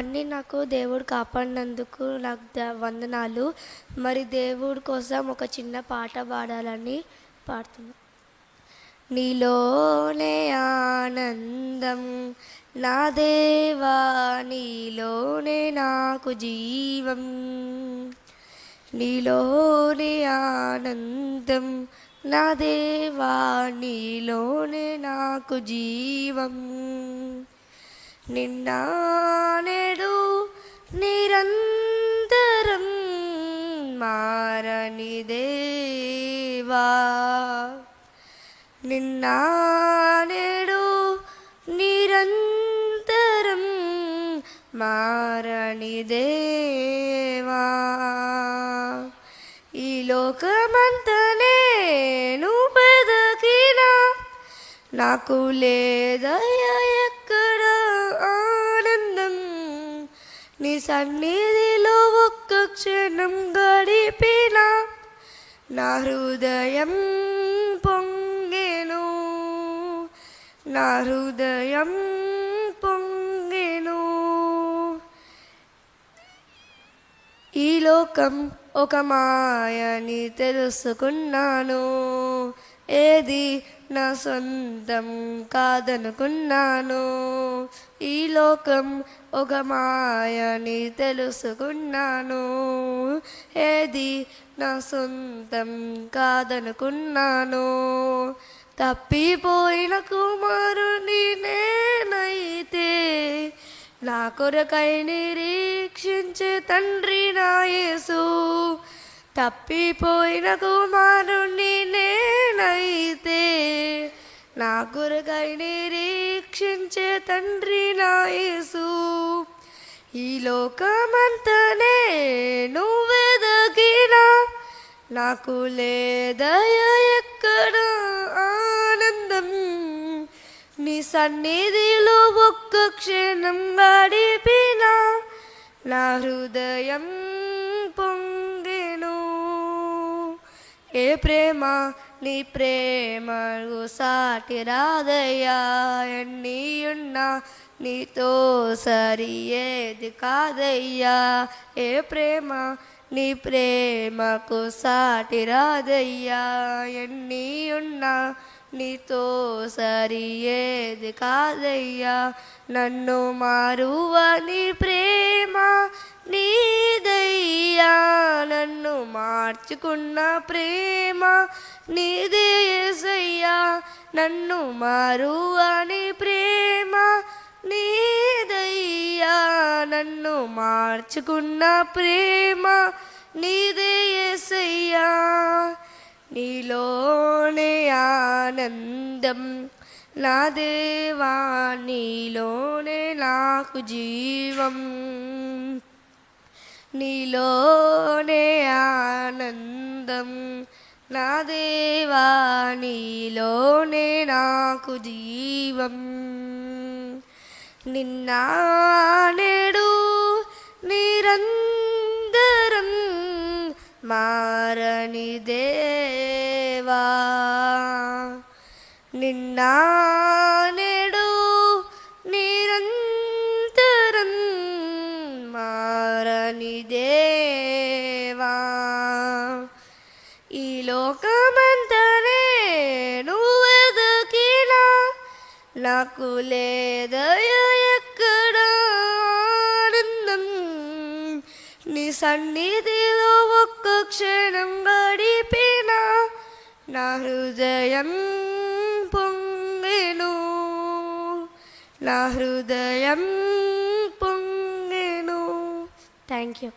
అన్నీ నాకు దేవుడు కాపాడినందుకు నాకు వందనాలు. మరి దేవుడి కోసం ఒక చిన్న పాట పాడాలని పాడుతున్నా. నీలోనే ఆనందం నా దేవా, నీలోనే నాకు జీవం. నీలోనే ఆనందం నా దేవా, నీలోనే నాకు జీవం. నిన్న నేడు నిరంతరం మారని దేవా. నిన్న నేడు నిరంతరం మారని దేవా. ఈ లోకమంతా నేను బతికినా నాకు లేదయ్యా ఎక్కడ ఆనందం. నీ సన్నిధిలో ఒక్క క్షణం గడిపినా నా హృదయం పొంగెను, నా హృదయం పొంగెను. ఈ లోకం ఒక మాయని తెలుసుకున్నాను, ఏది నా సొంతం కాదనుకున్నాను. ఈ లోకం ఒక మాయని తెలుసుకున్నాను, ఏది నా సొంతం కాదనుకున్నాను. తప్పిపోయిన కుమారుని నేనైతే నా కొరకై నిరీక్షించే తండ్రి నా యేసు. తప్పిపోయిన కుమారుని నేనైతే నా కొరకై నిరీక్షించే తండ్రి నా యేసు. ఈ లోకమంతా నేను వెదకినా నాకు లేదయ్యా ఎక్కడ ఆనందం. నీ సన్నిధిలో ఒక్క క్షణం గడిపినా నా హృదయం పొంగెను. ఏ ప్రేమ నీ ప్రేమకు సాటి రాదయ్యా, ఎన్ని ఉన్నా నీతో సరి ఏది కాదయ్యా. ఏ ప్రేమ నీ ప్రేమకు సాటి రాదయ్యా, ఎన్ని ఉన్నా నీతో సరి ఏది కాదయ్యా. నన్ను మారువని ప్రేమ నీదయ్యా, నన్ను మార్చుకున్న ప్రేమ నీదే యేసయ్యా. నన్ను మారువని ప్రేమ నీదయ్యా, నన్ను మార్చుకున్న ప్రేమ నీదే యేసయ్యా. నీలోనే ఆనందం నా దేవా, నీలోనే నాకు జీవం. నీలోనే ఆనందం నా దేవా, నీలోనే నాకు జీవం. నిన్న నేడు నిరంతరం మారని దేవా. నిన్న నేడు నిరంతరం మారని దేవా. ఈ లోకమంతా నేను వెదకినా నాకు లేదయ్యా ఎక్కడ ఆనందం. నీ సన్నిధిలో ఒక్క క్షణం గడిపినా నా హృదయం పొంగెను, నా హృదయం పొంగెను. Thank you.